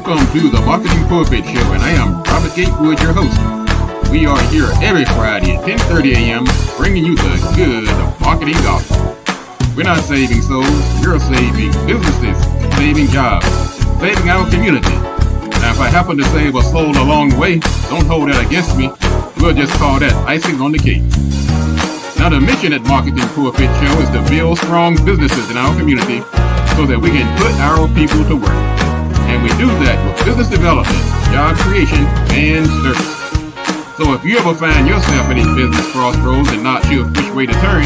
Welcome to the Marketing Pulpit Show, and I am Robert Gatewood, your host. We are here every Friday at 10:30 a.m. bringing you the good marketing gospel. We're not saving souls, we're saving businesses, saving jobs, saving our community. Now, if I happen to save a soul along the way, don't hold that against me. We'll just call that icing on the cake. Now, the mission at Marketing Pulpit Show is to build strong businesses in our community so that we can put our people to work. And we do that with business development, job creation, and service. So if you ever find yourself in a business crossroads and not sure which way to turn,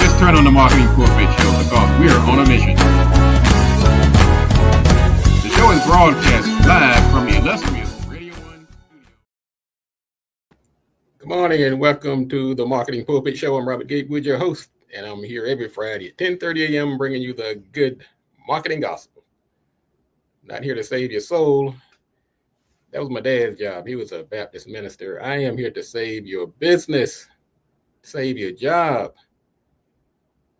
just turn on the Marketing Pulpit Show because we're on a mission. The show is broadcast live from the illustrious Radio 1 studio. Good morning and welcome to the Marketing Pulpit Show. I'm Robert Gatewood, your host, and I'm here every Friday at 10:30 a.m. bringing you the good marketing gospel. Not here to save your soul. That was my dad's job. He was a Baptist minister. I am here to save your business, save your job,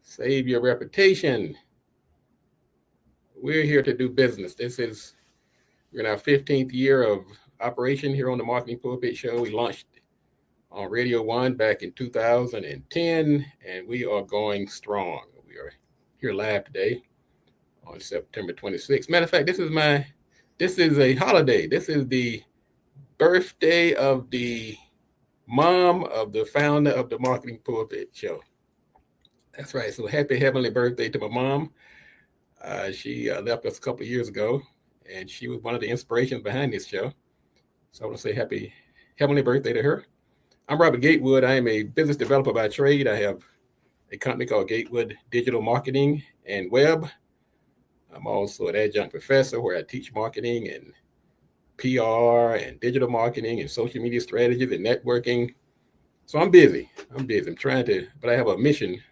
save your reputation. We're here to do business. We're in our 15th year of operation here on the Marketing Pulpit Show. We launched on Radio 1 back in 2010, and we are going strong. We are here live today on September 26th. Matter of fact, this is a holiday. This is the birthday of the mom of the founder of the Marketing Pulpit Show. That's right. So happy heavenly birthday to my mom. She left us a couple of years ago, and she was one of the inspirations behind this show. So I want to say happy heavenly birthday to her. I'm Robert Gatewood. I am a business developer by trade. I have a company called Gatewood Digital Marketing and Web. I'm also an adjunct professor where I teach marketing and PR and digital marketing and social media strategies and networking. So I'm busy. I'm but I have a mission.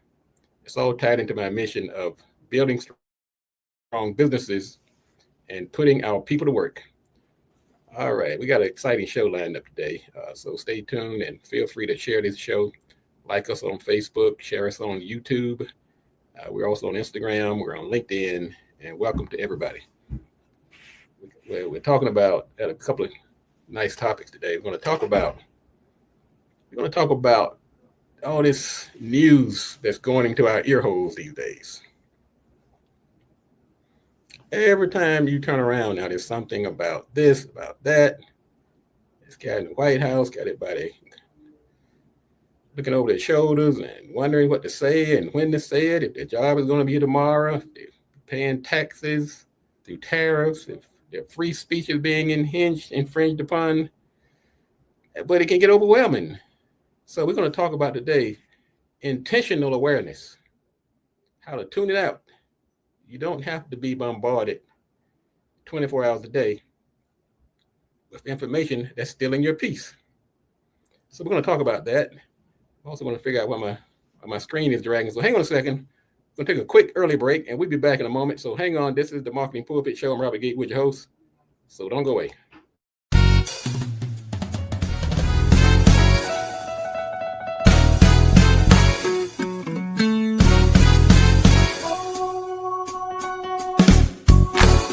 It's all tied into my mission of building strong businesses and putting our people to work. All right, we got an exciting show lined up today. So stay tuned and feel free to share this show. Like us on Facebook, share us on YouTube. We're also on Instagram. We're on LinkedIn. And welcome to everybody. We're talking about a couple of nice topics today. We're going to talk about all this news that's going into our ear holes these days. Every time you turn around now, there's something about this, about that. This guy in the White House got everybody looking over their shoulders and wondering what to say and when to say it, if their job is going to be tomorrow, if they're paying taxes through tariffs, if their free speech is being infringed upon. But it can get overwhelming. So we're going to talk about today intentional awareness, how to tune it out. You don't have to be bombarded 24 hours a day with information that's stealing your peace. So we're going to talk about that. I'm also going to figure out why my screen is dragging. So hang on a second. We're going to take a quick early break, and we'll be back in a moment. So hang on. This is the Marketing Pulpit Show. I'm Robert Gatewood, your host. So don't go away.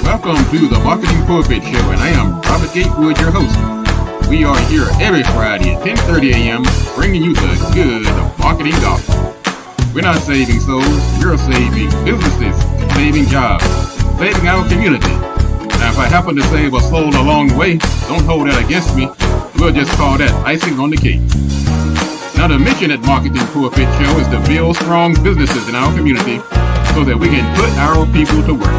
Welcome to the Marketing Pulpit Show, and I am Robert Gatewood, your host. We are here every Friday at 10:30 a.m. bringing you the good marketing gospel. We're not saving souls, we're saving businesses, saving jobs, saving our community. Now, if I happen to save a soul along the way, don't hold that against me. We'll just call that icing on the cake. Now, the mission at Marketing Pulpit Show is to build strong businesses in our community so that we can put our people to work.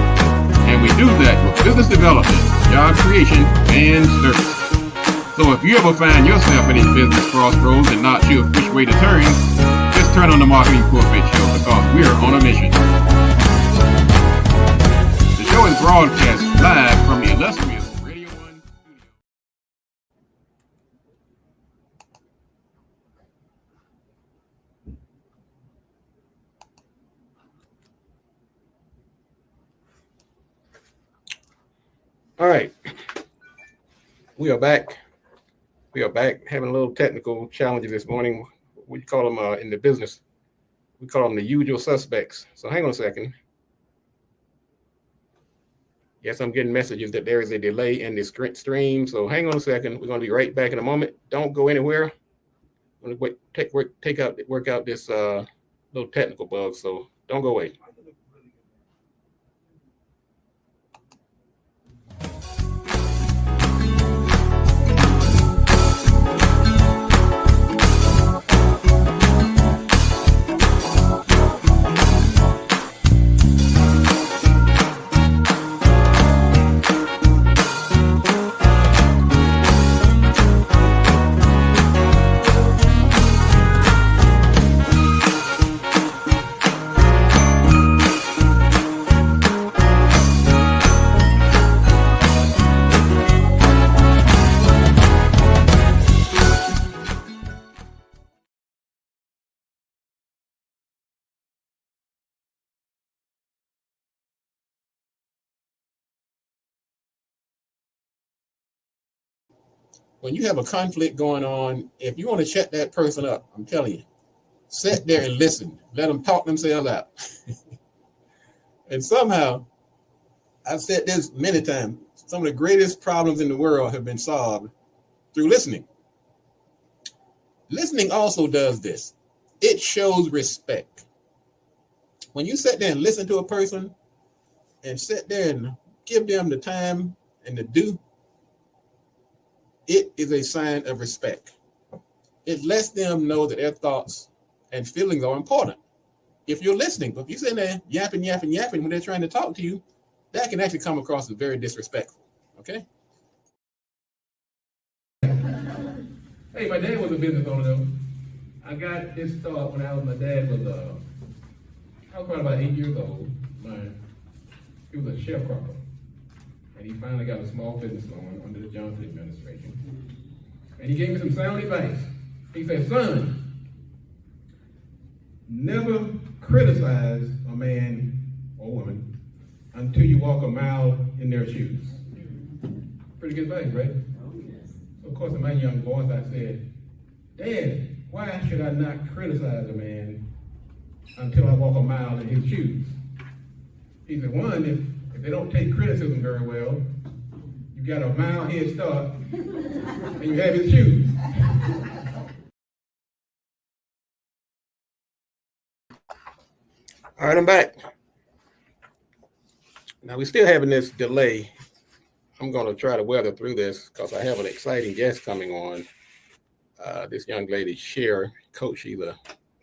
And we do that with business development, job creation, and service. So if you ever find yourself in a business crossroads and not sure which way to turn, just turn on the Marketing Pulpit Show because we're on a mission. The show is broadcast live from the illustrious Radio 1 studio. All right. We are back. Having a little technical challenges this morning. We call them in the business, we call them the usual suspects. So hang on a second. Yes, I'm getting messages that there is a delay in this stream. So hang on a second. We're going to be right back in a moment. Don't go anywhere. I'm going to work out this little technical bug. So don't go away. When you have a conflict going on, if you want to shut that person up, I'm telling you, sit there and listen. Let them talk themselves out. And somehow, I've said this many times, some of the greatest problems in the world have been solved through listening. Listening also does this. It shows respect. When you sit there and listen to a person and sit there and give them the time and the due, it is a sign of respect. It lets them know that their thoughts and feelings are important. If you're listening, but if you're sitting there yapping when they're trying to talk to you, that can actually come across as very disrespectful. Okay? Hey, my dad was a business owner though. I got this thought when my dad was I was probably about 8 years old. He was a sharecropper. And he finally got a small business loan under the Johnson administration. And he gave me some sound advice. He said, son, never criticize a man or woman until you walk a mile in their shoes. Pretty good advice, right? Oh, yes. So of course, in my young voice, I said, Dad, why should I not criticize a man until I walk a mile in his shoes? He said, one, if they don't take criticism very well, you got a mile head start, and you have his shoes. All right, I'm back. Now, we're still having this delay. I'm going to try to weather through this because I have an exciting guest coming on. This young lady, Cher, coach. She's a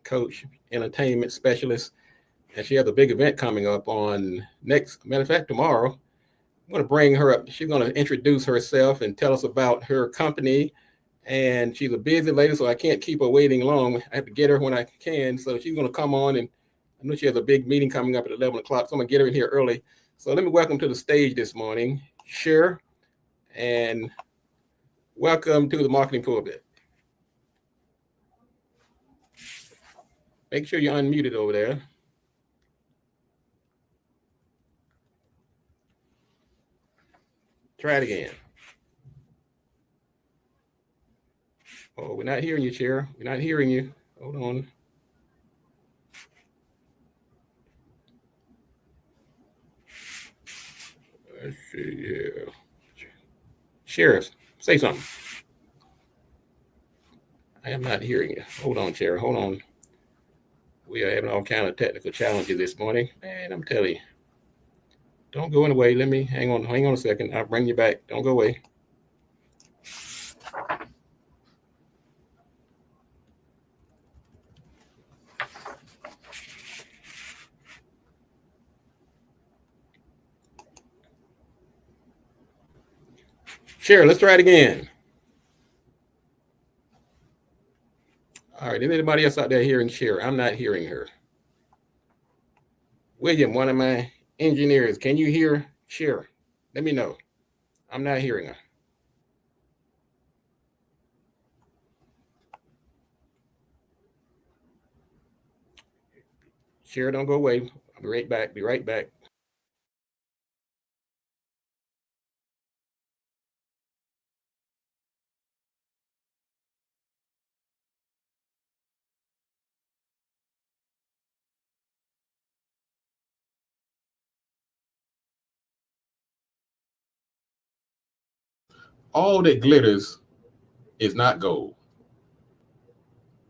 coach, entertainment specialist, and she has a big event coming up on matter of fact, tomorrow. I'm going to bring her up. She's going to introduce herself and tell us about her company. And she's a busy lady, so I can't keep her waiting long. I have to get her when I can. So she's going to come on, and I know she has a big meeting coming up at 11 o'clock, so I'm going to get her in here early. So let me welcome to the stage this morning, Cher, and welcome to the Marketing Pulpit. Make sure you're unmuted over there. Try it again. Oh, we're not hearing you, Cher. We're not hearing you. Hold on. Let's see here. Sheriff, say something. I am not hearing you. Hold on, Cher. Hold on. We are having all kind of technical challenges this morning. Man, I'm telling you. Don't go away. Let me hang on a second. I'll bring you back. Don't go away. Cher, let's try it again. All right. Is anybody else out there hearing Cher? I'm not hearing her. William, one of my engineers, can you hear Cher? Let me know. I'm not hearing her. Cher, don't go away. I'll be right back. Be right back. all that glitters is not gold.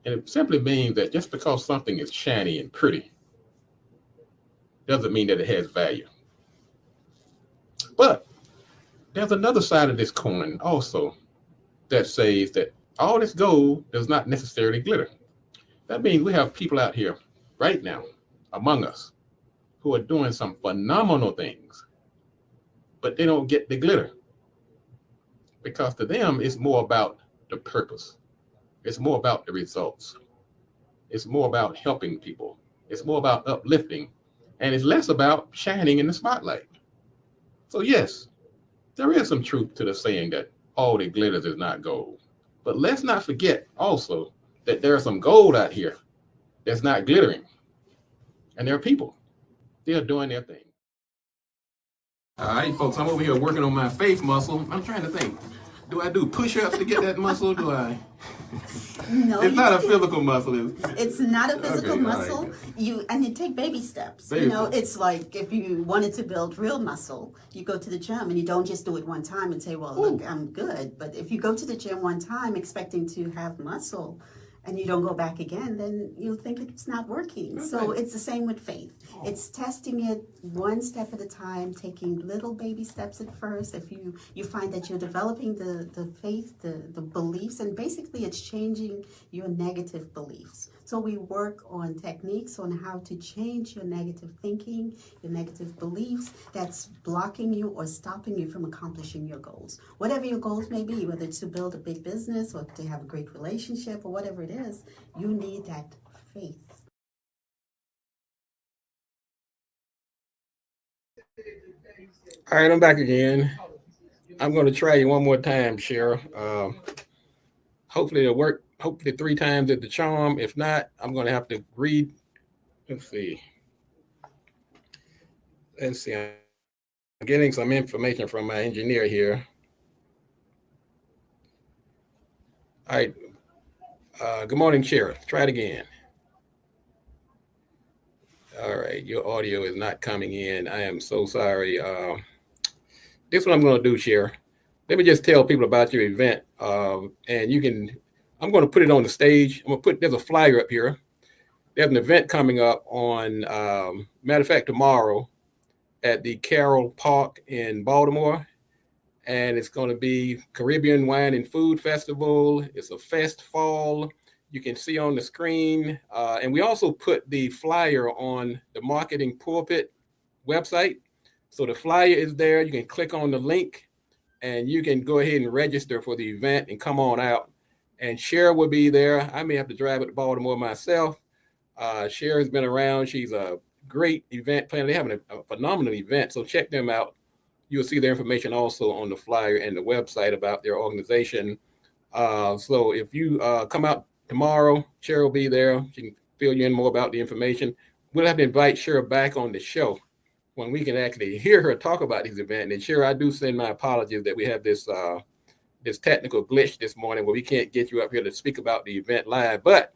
And it simply means that just because something is shiny and pretty doesn't mean that it has value. But there's another side of this coin also that says that all this gold does not necessarily glitter. That means we have people out here right now among us who are doing some phenomenal things, but they don't get the glitter because to them it's more about the purpose. It's more about the results. It's more about helping people. It's more about uplifting, and it's less about shining in the spotlight. So yes, there is some truth to the saying that all that glitters is not gold. But let's not forget also that there's some gold out here that's not glittering. And there are people. They're doing their thing. All right, folks, I'm over here working on my faith muscle. I'm trying to think. Do I do push-ups to get that muscle? Do I? No, it's not a physical muscle. It's not a physical muscle. Right. You take baby steps. Baby It's like if you wanted to build real muscle, you go to the gym and you don't just do it one time and say, "Well, look, I'm good." But if you go to the gym one time expecting to have muscle, and you don't go back again, then you'll think it's not working. Okay. So it's the same with faith. It's testing it one step at a time, taking little baby steps at first. If you find that you're developing the faith, the beliefs, and basically it's changing your negative beliefs. So we work on techniques on how to change your negative thinking, your negative beliefs that's blocking you or stopping you from accomplishing your goals. Whatever your goals may be, whether it's to build a big business or to have a great relationship or whatever it is, you need that faith. All right, I'm back again. I'm going to try you one more time, Cheryl. Hopefully it'll work. Hopefully 3 times at the charm. If not, I'm going to have to read. Let's see. I'm getting some information from my engineer here. All right. Good morning, Cheryl. Try it again. All right. Your audio is not coming in. I am so sorry. This is what I'm going to do, Cheryl. Let me just tell people about your event. And you can, I'm going to put it on the stage. There's a flyer up here. There's an event coming up on, matter of fact, tomorrow at the Carroll Park in Baltimore. And it's going to be Caribbean Wine and Food Festival. It's a fest fall. You can see on the screen. And we also put the flyer on the Marketing Pulpit website. So the flyer is there. You can click on the link and you can go ahead and register for the event and come on out. And Cheryl will be there. I may have to drive it to Baltimore myself. Cheryl has been around. She's a great event planner. They're having a phenomenal event. So check them out. You'll see their information also on the flyer and the website about their organization. So if you come out tomorrow, Cheryl will be there. She can fill you in more about the information. We'll have to invite Cheryl back on the show when we can actually hear her talk about this event. And Cheryl, I do send my apologies that we have this this technical glitch this morning where we can't get you up here to speak about the event live. But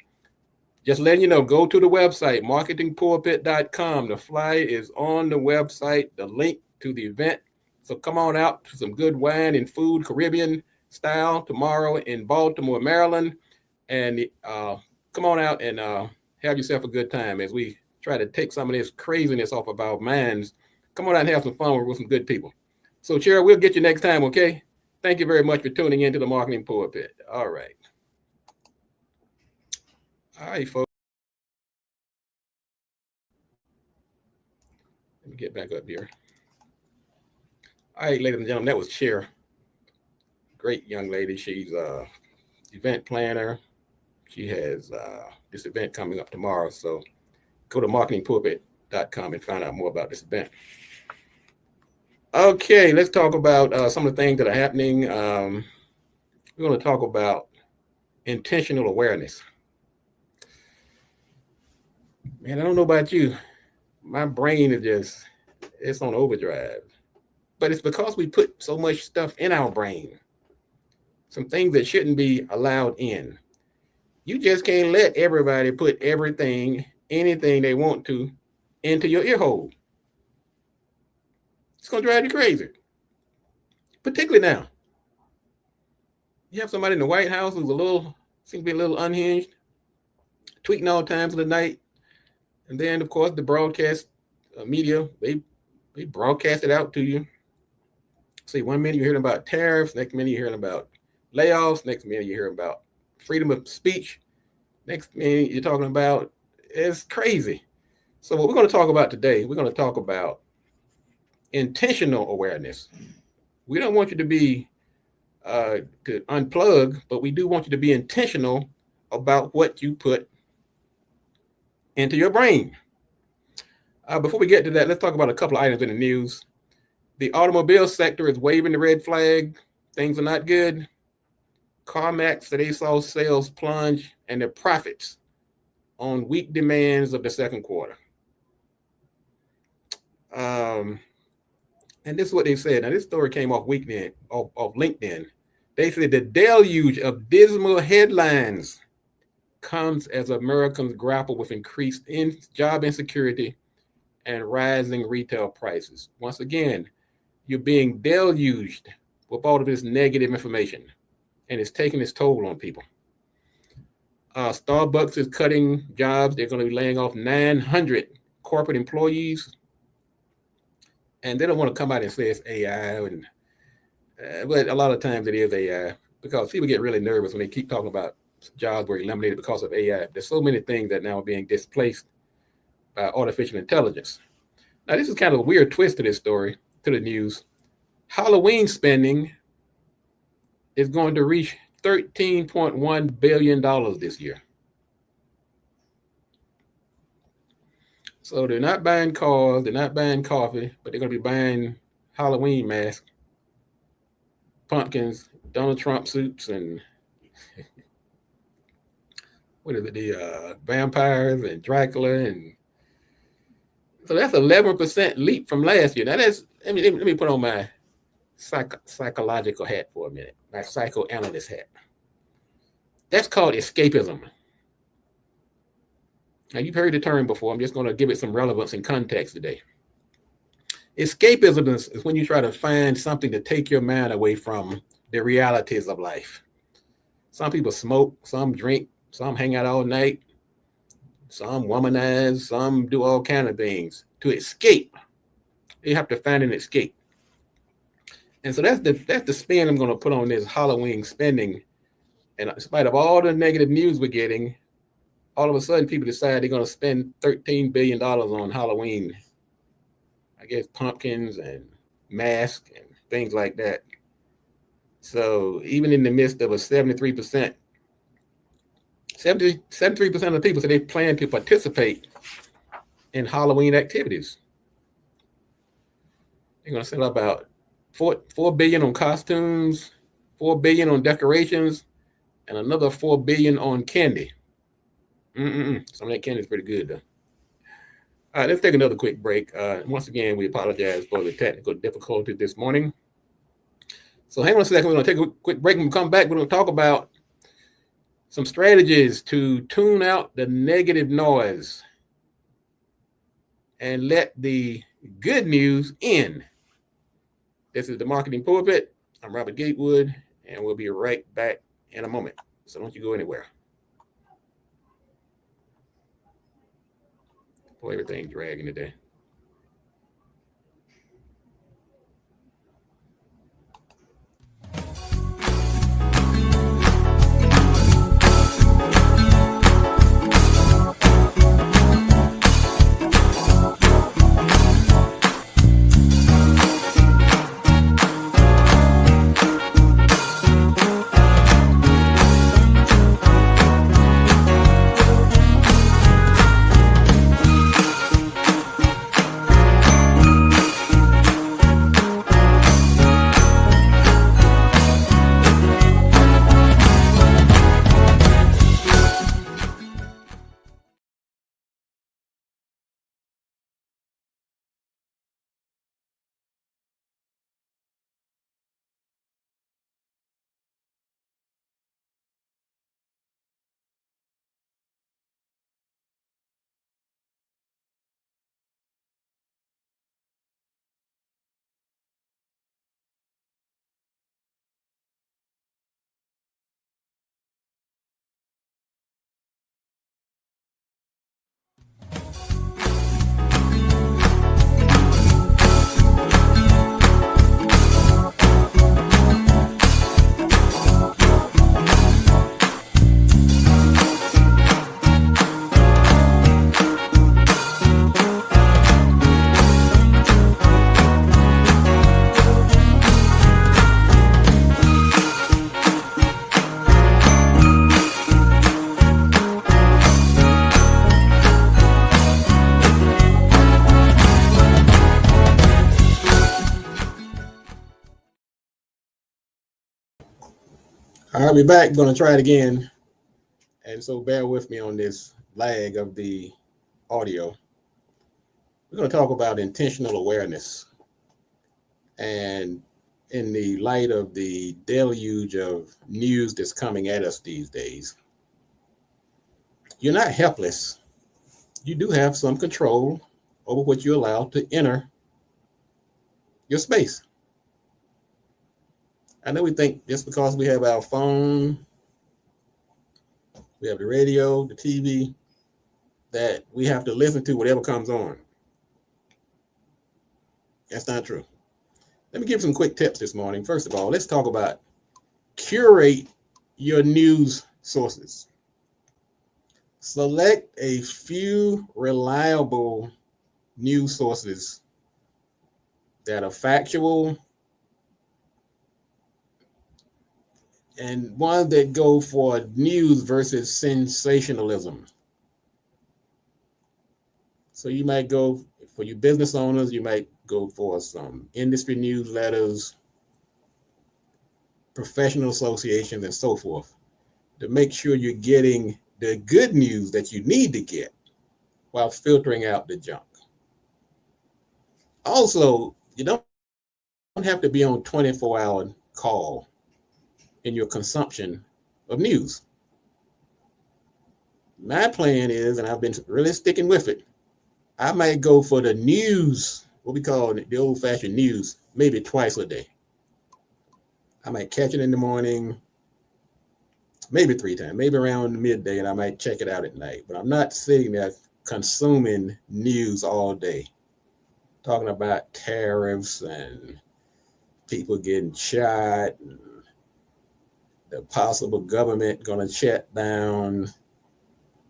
just letting you know, go to the website, marketingpulpit.com. The flyer is on the website, the link to the event. So come on out to some good wine and food, Caribbean style, tomorrow in Baltimore, Maryland. And come on out and have yourself a good time as we try to take some of this craziness off of our minds. Come on out and have some fun with some good people. So, Cheryl, we'll get you next time, okay? Thank you very much for tuning into the Marketing Pulpit. All right. All right, folks. Let me get back up here. All right, ladies and gentlemen, that was Cheryl. Great young lady. She's an event planner. She has this event coming up tomorrow. So go to marketingpulpit.com and find out more about this event. Okay, let's talk about some of the things that are happening. We're going to talk about intentional awareness. Man, I don't know about you. My brain is it's on overdrive. But it's because we put so much stuff in our brain. Some things that shouldn't be allowed in. You just can't let everybody put everything, anything they want to, into your ear hole. It's going to drive you crazy. Particularly now. You have somebody in the White House who's seems to be a little unhinged, tweeting all times of the night, and then of course the broadcast media they broadcast it out to you. See, one minute you're hearing about tariffs, next minute you're hearing about layoffs, next minute you're hearing about freedom of speech, next minute you're talking about it's crazy. So what we're going to talk about today, we're going to talk about intentional awareness. We don't want you to be to unplug, but we do want you to be intentional about what you put into your brain. Before we get to that, let's talk about a couple of items in the news. The automobile sector is waving the red flag. Things are not good. CarMax said they saw sales plunge and their profits on weak demands of the second quarter. And this is what they said. Now, this story came off LinkedIn. They said the deluge of dismal headlines comes as Americans grapple with increased job insecurity and rising retail prices. Once again, you're being deluged with all of this negative information, and it's taking its toll on people. Starbucks is cutting jobs. They're going to be laying off 900 corporate employees. And they don't want to come out and say it's AI, but a lot of times it is AI because people get really nervous when they keep talking about jobs were eliminated because of AI. There's so many things that now are being displaced by artificial intelligence. Now, this is kind of a weird twist to this story, to the news. Halloween spending is going to reach $13.1 billion this year. So they're not buying cars, they're not buying coffee, but they're going to be buying Halloween masks, pumpkins, Donald Trump suits, and the vampires and Dracula. And so that's 11% leap from last year. Now let me put on my psychological hat for a minute, my psychoanalyst hat. That's called escapism. Now, you've heard the term before. I'm just going to give it some relevance and context today. Escapism is when you try to find something to take your mind away from the realities of life. Some people smoke, some drink, some hang out all night, some womanize, some do all kinds of things to escape. You have to find an escape. And so that's the spin I'm going to put on this Halloween spending. And in spite of all the negative news we're getting, all of a sudden people decide they're going to spend $13 billion on Halloween. I guess pumpkins and masks and things like that. So even in the midst of a 73% of the people say they plan to participate in Halloween activities. They're going to sell about $4 billion on costumes, $4 billion on decorations, and another $4 billion on candy. Some of that candy is pretty good, though. All right, let's take another quick break. Once again, we apologize for the technical difficulty this morning. So hang on a second. We're going to take a quick break. When we come back, we're going to talk about some strategies to tune out the negative noise and let the good news in. This is the Marketing Pulpit. I'm Robert Gatewood, and we'll be right back in a moment. So don't you go anywhere. Boy, everything's dragging today. All right, we're back. Going to try it again. And so bear with me on this lag of the audio. We're going to talk about intentional awareness. And in the light of the deluge of news that's coming at us these days, you're not helpless. You do have some control over what you allow to enter your space. I know we think just because we have our phone, we have the radio, the TV, that we have to listen to whatever comes on. That's not true. Let me give some quick tips this morning. First of all, let's talk about curate your news sources. Select a few reliable news sources that are factual and ones that go for news versus sensationalism. So you might go for you business owners, you might go for some industry newsletters, professional associations, and so forth to make sure you're getting the good news that you need to get while filtering out the junk. Also, you don't have to be on 24-hour call in your consumption of news. My plan is, and I've been really sticking with it, I might go for the news, what we call the old-fashioned news, maybe twice a day. I might catch it in the morning, maybe 3 times, maybe around midday, and I might check it out at night. But I'm not sitting there consuming news all day, talking about tariffs and people getting shot, and the possible government going to shut down.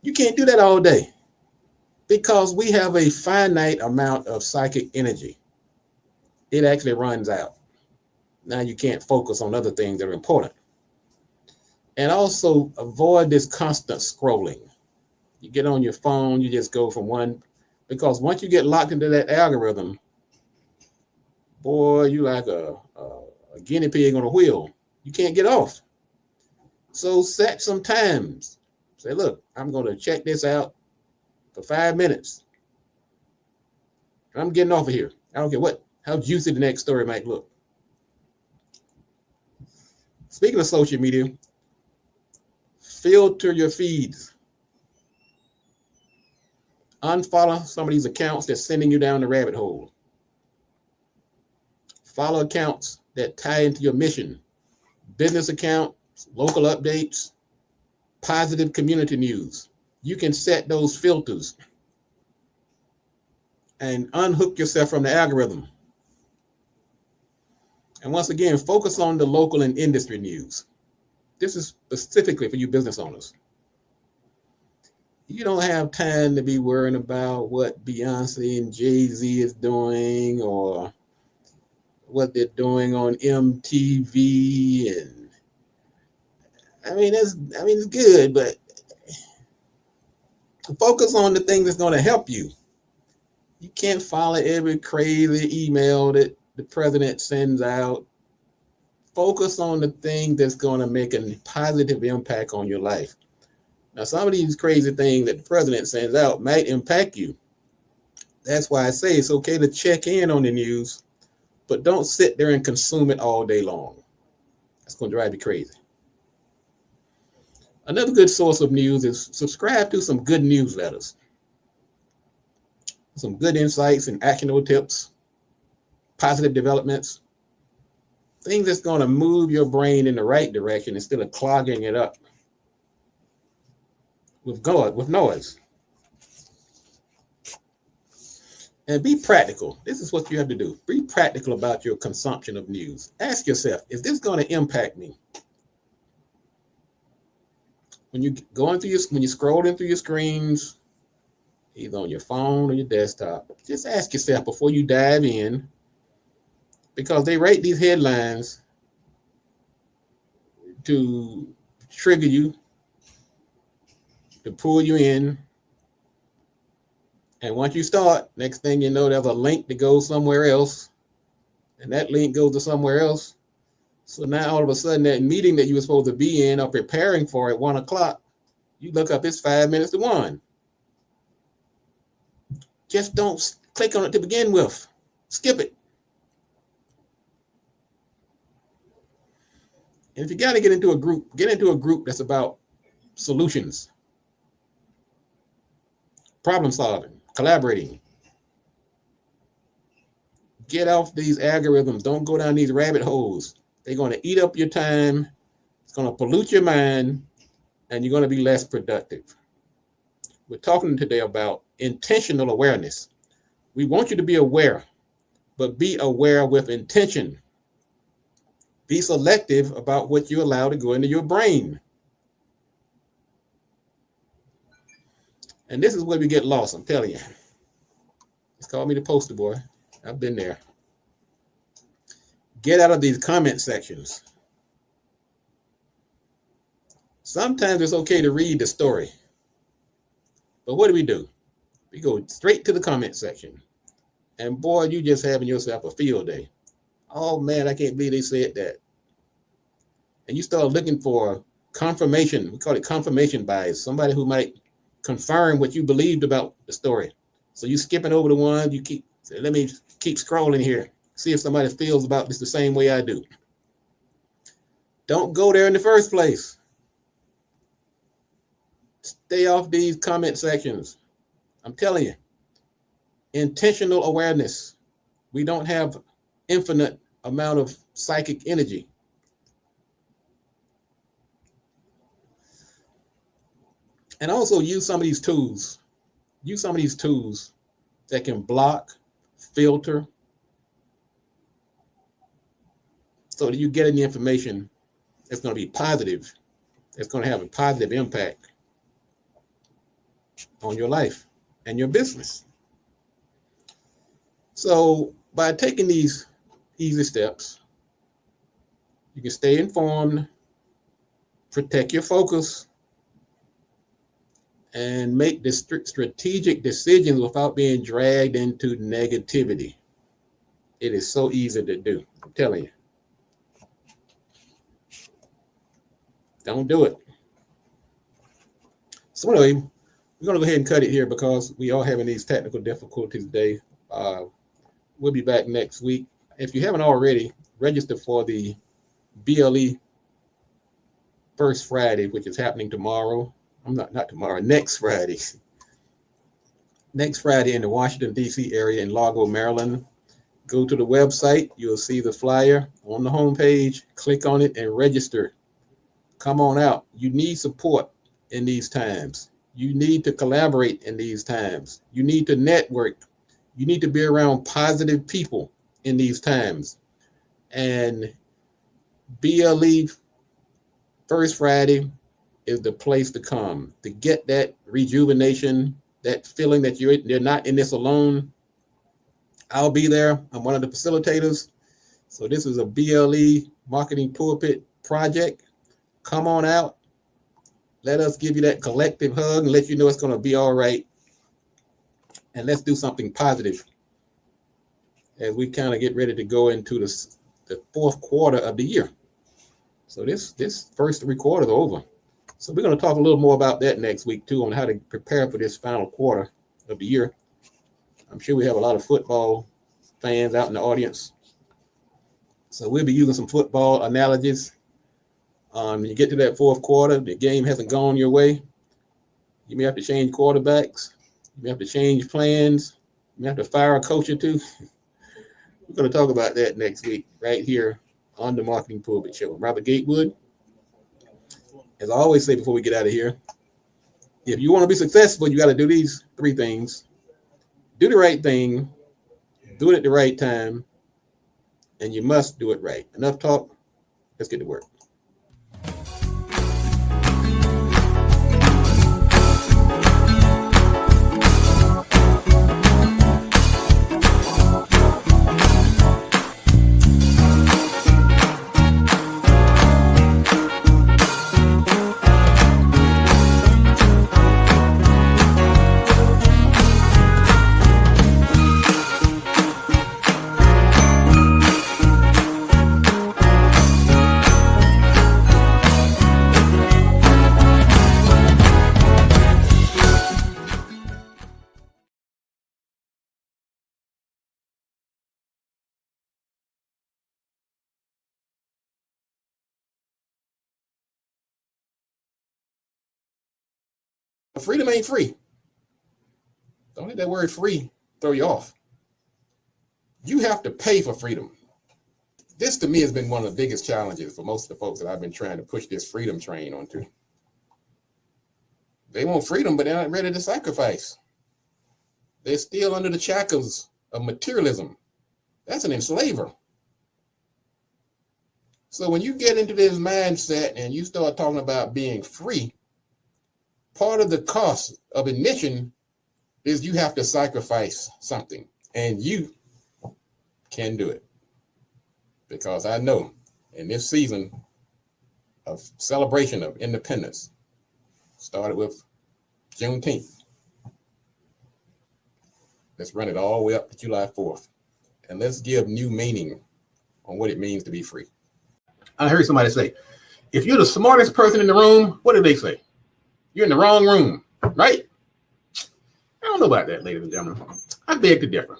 You can't do that all day because we have a finite amount of psychic energy. It actually runs out. Now you can't focus on other things that are important. And also avoid this constant scrolling. You get on your phone, you just go from one, because once you get locked into that algorithm, boy, you like a guinea pig on a wheel. You can't get off. So set some times. Say, look, I'm going to check this out for 5 minutes. I'm getting off of here. I don't care how juicy the next story might look. Speaking of social media, filter your feeds. Unfollow some of these accounts that's sending you down the rabbit hole. Follow accounts that tie into your mission. Business accounts, local updates, positive community news. You can set those filters and unhook yourself from the algorithm. And once again, focus on the local and industry news. This is specifically for you business owners. You don't have time to be worrying about what Beyonce and Jay-Z is doing or what they're doing on MTV. And it's good, but focus on the thing that's going to help you. You can't follow every crazy email that the president sends out. Focus on the thing that's going to make a positive impact on your life. Now, some of these crazy things that the president sends out might impact you. That's why I say it's okay to check in on the news, but don't sit there and consume it all day long. That's going to drive you crazy. Another good source of news is subscribe to some good newsletters. Some good insights and actionable tips, positive developments, things that's going to move your brain in the right direction instead of clogging it up with noise. And be practical. This is what you have to do. Be practical about your consumption of news. Ask yourself, is this going to impact me? When you're scrolling through your screens, either on your phone or your desktop, just ask yourself before you dive in, because they write these headlines to trigger you, to pull you in. And once you start, next thing you know, there's a link that goes somewhere else. And that link goes to somewhere else. So now all of a sudden that meeting that you were supposed to be in or preparing for at 1:00, you look up, it's 5 minutes to 1. Just don't click on it to begin with. Skip it. And if you got to get into a group that's about solutions, problem solving, collaborating. Get off these algorithms. Don't go down these rabbit holes. They're going to eat up your time. It's going to pollute your mind, and you're going to be less productive. We're talking today about intentional awareness. We want you to be aware, but be aware with intention. Be selective about what you allow to go into your brain. And this is where we get lost, I'm telling you. It's called me the poster boy. I've been there. Get out of these comment sections. Sometimes it's okay to read the story. But what do? We go straight to the comment section. And boy, you just having yourself a field day. Oh man, I can't believe they said that. And you start looking for confirmation. We call it confirmation bias. Somebody who might confirm what you believed about the story. So you skipping over the one, you let me keep scrolling here. See if somebody feels about this the same way I do. Don't go there in the first place. Stay off these comment sections. I'm telling you. Intentional awareness. We don't have infinite amount of psychic energy. And also use some of these tools. Use some of these tools that can block, filter, so that you get in the information that's going to be positive, that's going to have a positive impact on your life and your business. So by taking these easy steps, you can stay informed, protect your focus, and make the strategic decisions without being dragged into negativity. It is so easy to do. I'm telling you. Don't do it. So anyway, we're going to go ahead and cut it here because we are having these technical difficulties today. We'll be back next week. If you haven't already, register for the BLE First Friday, which is happening tomorrow. Not tomorrow, next Friday. Next Friday in the Washington, D.C. area in Largo, Maryland. Go to the website. You'll see the flyer on the homepage. Click on it and register. Come on out. You need support in these times. You need to collaborate in these times. You need to network. You need to be around positive people in these times. And BLE First Friday is the place to come to get that rejuvenation, that feeling that you're not in this alone. I'll be there. I'm one of the facilitators. So this is a BLE Marketing Pulpit project. Come on out. Let us give you that collective hug and let you know it's going to be all right. And let's do something positive as we kind of get ready to go into the fourth quarter of the year. So this first 3 quarters are over. So we're going to talk a little more about that next week too, on how to prepare for this final quarter of the year. I'm sure we have a lot of football fans out in the audience. So we'll be using some football analogies. When you get to that fourth quarter, the game hasn't gone your way. You may have to change quarterbacks. You may have to change plans. You may have to fire a coach or two. We're going to talk about that next week right here on the Marketing Pulpit Show. Robert Gatewood. As I always say before we get out of here, if you want to be successful, you got to do these 3 things. Do the right thing, do it at the right time, and you must do it right. Enough talk. Let's get to work. freedom ain't free. Don't let that word free throw you off. You have to pay for freedom. This to me has been one of the biggest challenges for most of the folks that I've been trying to push this freedom train onto. They want freedom, but they're not ready to sacrifice. They're still under the shackles of materialism. That's an enslaver. So when you get into this mindset and you start talking about being free, part of the cost of admission is you have to sacrifice something, and you can do it. Because I know in this season of celebration of independence, started with Juneteenth. Let's run it all the way up to July 4th. And let's give new meaning on what it means to be free. I heard somebody say, if you're the smartest person in the room, what did they say? You're in the wrong room, right? I don't know about that, ladies and gentlemen. I beg to differ.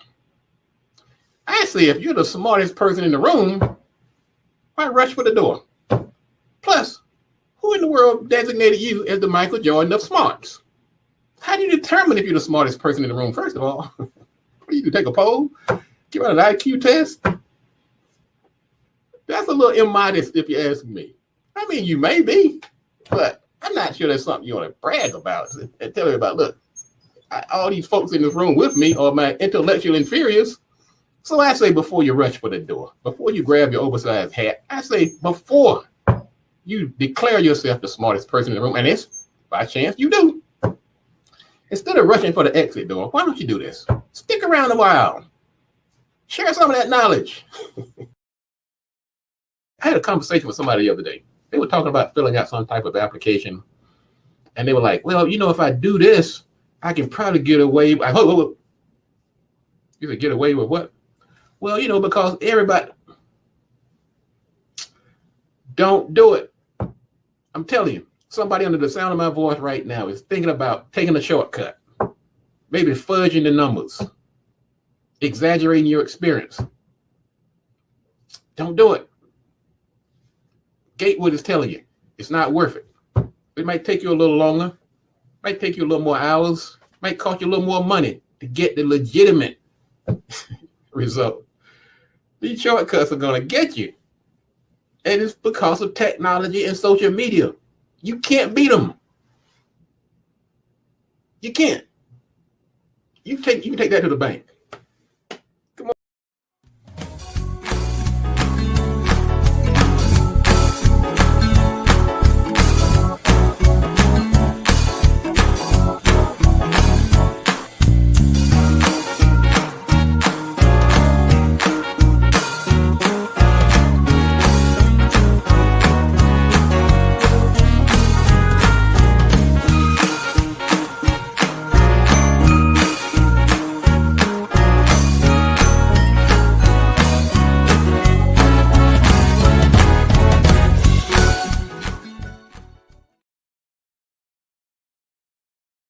I say, if you're the smartest person in the room, why rush for the door? Plus, who in the world designated you as the Michael Jordan of smarts? How do you determine if you're the smartest person in the room? First of all, what do you do? Take a poll? Give out an IQ test? That's a little immodest if you ask me. I mean, you may be, but I'm not sure that's something you want to brag about and tell everybody, look, all these folks in this room with me are my intellectual inferiors. So I say before you rush for the door, before you grab your oversized hat, I say before you declare yourself the smartest person in the room, and it's by chance you do, instead of rushing for the exit door, why don't you do this? Stick around a while. Share some of that knowledge. I had a conversation with somebody the other day. They were talking about filling out some type of application. And they were like, well, if I do this, I can probably get away. I hope you could get away with what? Well, because everybody don't do it. I'm telling you, somebody under the sound of my voice right now is thinking about taking a shortcut, maybe fudging the numbers, exaggerating your experience. Don't do it. Gatewood is telling you it's not worth it. It might take you a little longer, might take you a little more hours, might cost you a little more money to get the legitimate result. These shortcuts are going to get you. And it's because of technology and social media. You can't beat them. You can't. You can take that to the bank.